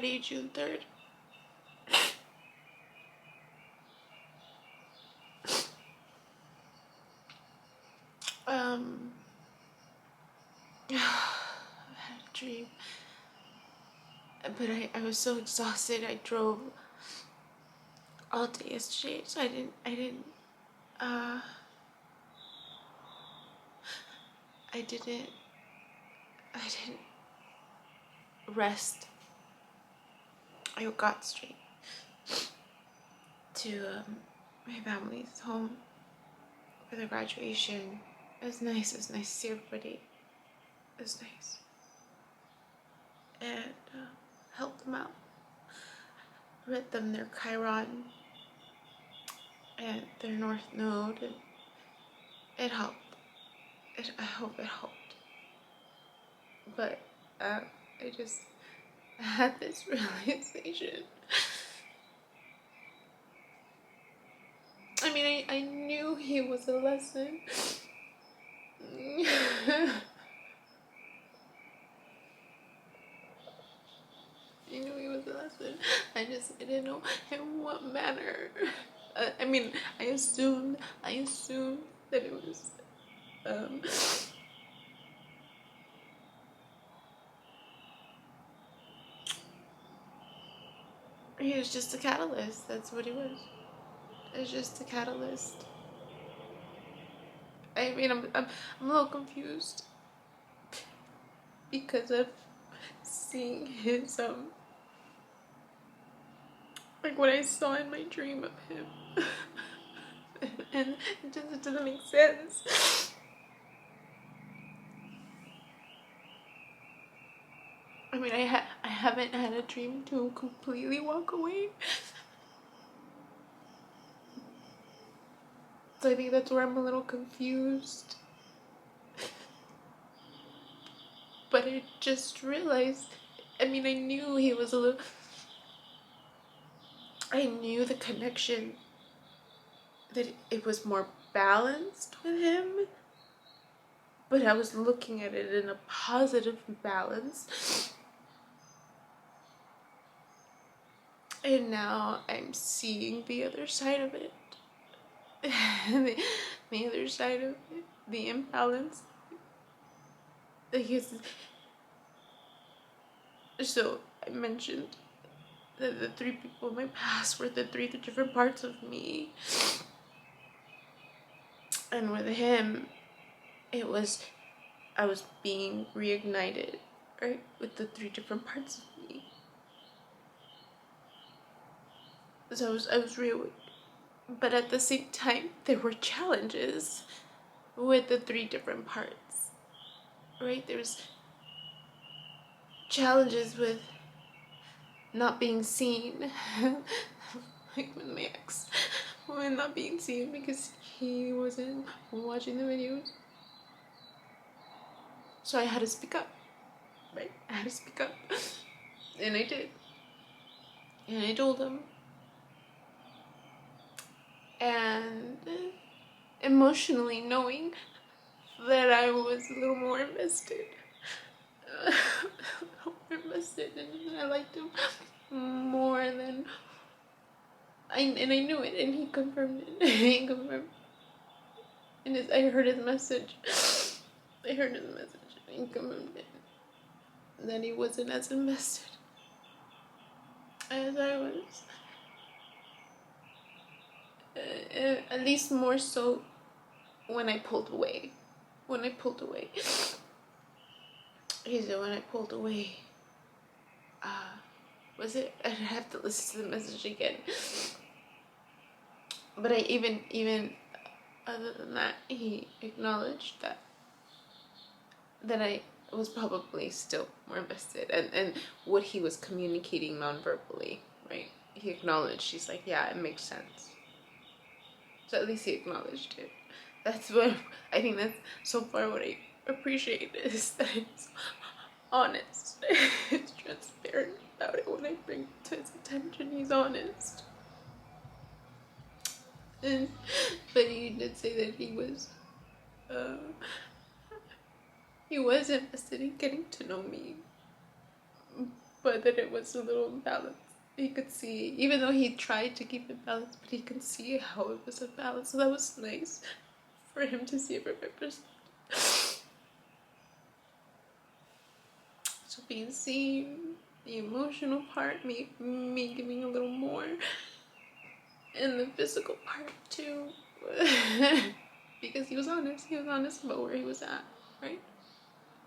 Friday, June 3rd. I had a dream, but I was so exhausted. I drove all day yesterday, so I didn't rest. I got straight to my family's home for the graduation. It was nice. It was nice to see everybody. It was nice. And helped them out. Read them their Chiron and their North Node, and it helped. I hope it helped. But I had this realization. I mean, I knew he was a lesson. I knew he was a lesson. I didn't know in what manner. I mean, I assumed that it was he was just a catalyst. That's what he was. It was just a catalyst. I mean, I'm a little confused because of seeing his like what I saw in my dream of him, and it doesn't make sense. I mean, I haven't had a dream to completely walk away. So I think that's where I'm a little confused. But I just realized, I mean, I knew he was I knew the connection, that it was more balanced with him. But I was looking at it in a positive balance. And now I'm seeing the other side of it. the other side of it. The imbalance. So I mentioned that the three people in my past were the three different parts of me. And with him, I was being reignited, right? With the three different parts of me. So I was reawakened. But at the same time, there were challenges with the three different parts, right? There was challenges with not being seen, like with my ex, with not being seen because he wasn't watching the videos. So I had to speak up, right? I had to speak up, and I did, and I told him. And emotionally knowing that I was a little more invested, and I liked him more than and I knew it, and he confirmed it. He confirmed, and I heard his message. And he confirmed it, that he wasn't as invested as I was. At least more so when I pulled away. He said when I pulled away, was it? I'd have to listen to the message again. But I even other than that, he acknowledged that I was probably still more invested, and what he was communicating non-verbally, right? He acknowledged. He's like, yeah, it makes sense. So at least he acknowledged it. That's what I think. That's so far what I appreciate, is that it's honest. It's transparent about it. When I bring it to his attention, he's honest. But he did say that he was invested in getting to know me, but that it was a little imbalanced. He could see, even though he tried to keep it balanced, but he could see how it was imbalanced. So that was nice for him to see it from my perspective. So being seen, the emotional part, me giving a little more, and the physical part too. Because he was honest about where he was at, right?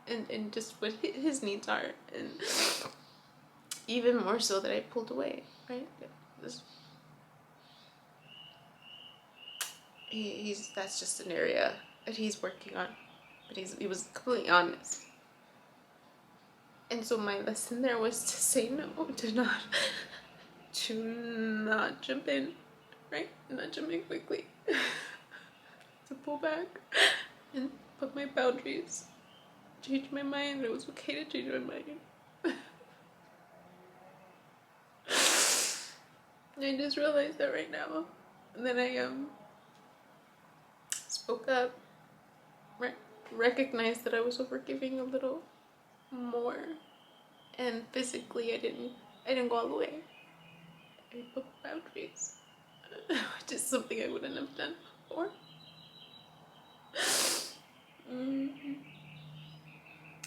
And just what his needs are, and even more so that I pulled away, right? That's just an area that he's working on, but he was completely honest. And so my lesson there was to say no, to not jump in, right? Not jump in quickly, to pull back and put my boundaries, change my mind. It was okay to change my mind. I just realized that right now. And then I spoke up, recognized that I was overgiving a little more, and physically I didn't go all the way. I put boundaries, which is something I wouldn't have done before.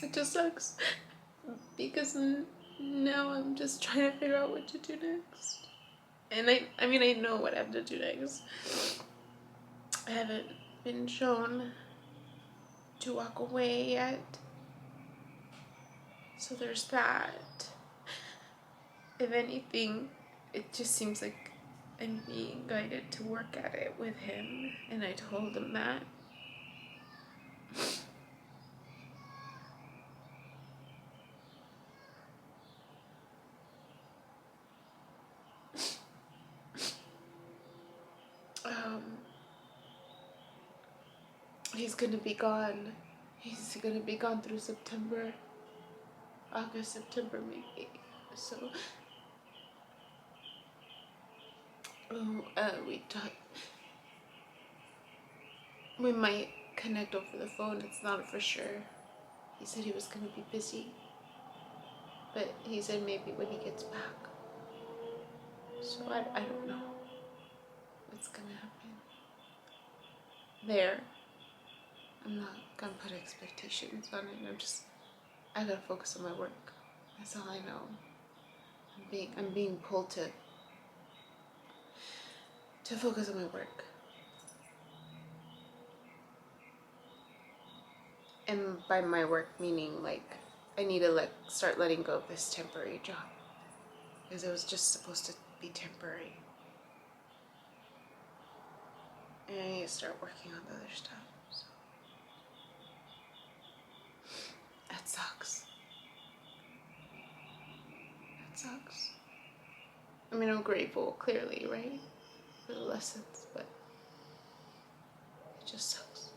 It just sucks, because now I'm just trying to figure out what to do next. And I mean, I know what I have to do next. I haven't been shown to walk away yet. So there's that. If anything, it just seems like I'm being guided to work at it with him. And I told him that. He's gonna be gone. He's gonna be gone through September. August, September, maybe. So, we talked. We might connect over the phone. It's not for sure. He said he was gonna be busy, but he said maybe when he gets back. So I don't know what's gonna happen there. I'm not gonna put expectations on it. I gotta focus on my work. That's all I know. I'm being pulled to focus on my work. And by my work, meaning like I need to start letting go of this temporary job, because it was just supposed to be temporary. And I need to start working on the other stuff. So. That sucks. That sucks. I mean, I'm grateful, clearly, right? For the lessons, but it just sucks.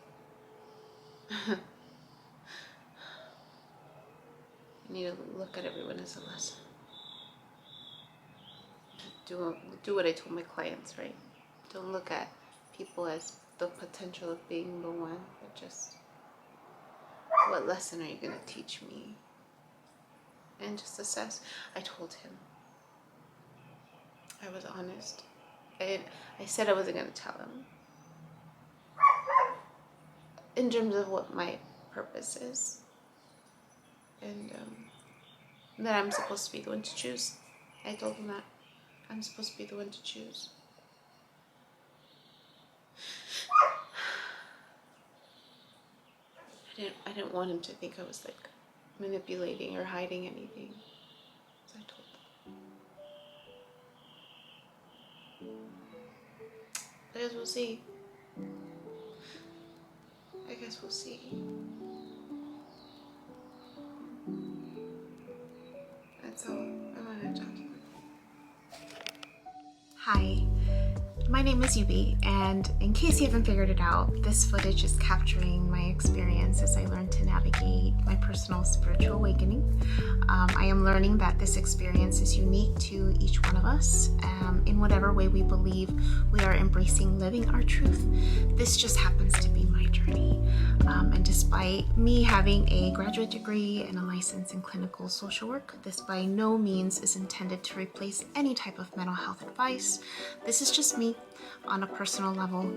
You need to look at everyone as a lesson. Do what I told my clients, right? Don't look at people as the potential of being the one, but just what lesson are you going to teach me? And just assess. I told him. I was honest. I said I wasn't going to tell him. In terms of what my purpose is. And that I'm supposed to be the one to choose. I told him that. I'm supposed to be the one to choose. I didn't want him to think I was like manipulating or hiding anything. So I told him. I guess we'll see. That's all I wanted to talk to him. Hi, my name is Yubi, and in case you haven't figured it out, this footage is capturing my experience as I learn to navigate my personal spiritual awakening. I am learning that this experience is unique to each one of us, in whatever way we believe we are embracing living our truth. This just happens to be my truth. journey. And despite me having a graduate degree and a license in clinical social work, this by no means is intended to replace any type of mental health advice. This is just me on a personal level,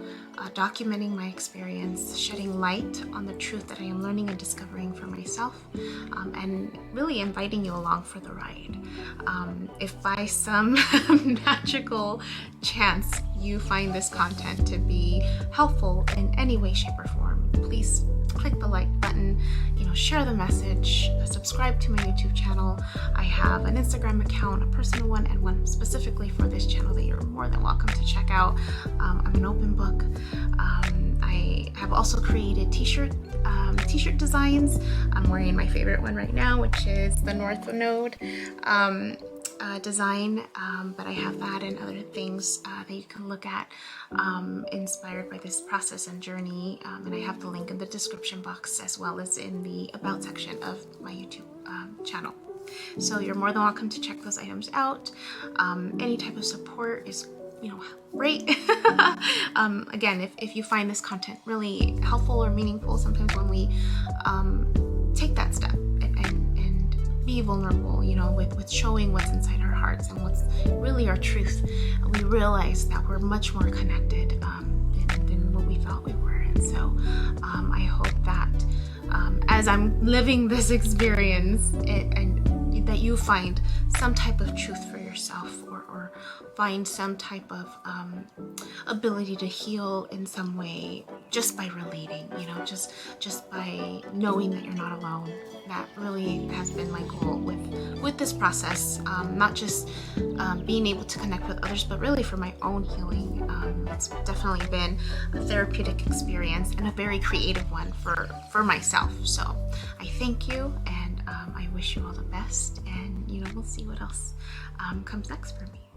documenting my experience, shedding light on the truth that I am learning and discovering for myself, and really inviting you along for the ride. If by some magical chance you find this content to be helpful in any way, shape, or form, please click the like button, share the message, subscribe to my YouTube channel. I have an Instagram account, a personal one, and one specifically for this channel that you're more than welcome to check out. I'm an open book. I have also created t-shirt designs. I'm wearing my favorite one right now, which is the North Node design, but I have that and other things that you can look at inspired by this process and journey, and I have the link in the description box as well as in the about section of my YouTube channel. So you're more than welcome to check those items out. Any type of support is great. Again, if you find this content really helpful or meaningful, sometimes when we take that step and be vulnerable, with showing what's inside our hearts and what's really our truth, we realize that we're much more connected than what we thought we were. And so I hope that as I'm living this experience, and that you find some type of truth for yourself, or find some type of ability to heal in some way just by relating, just by knowing that you're not alone. That really has been my goal with this process, not just being able to connect with others, but really for my own healing. It's definitely been a therapeutic experience and a very creative one for myself. So I thank you, and I wish you all the best, and we'll see what else comes next for me.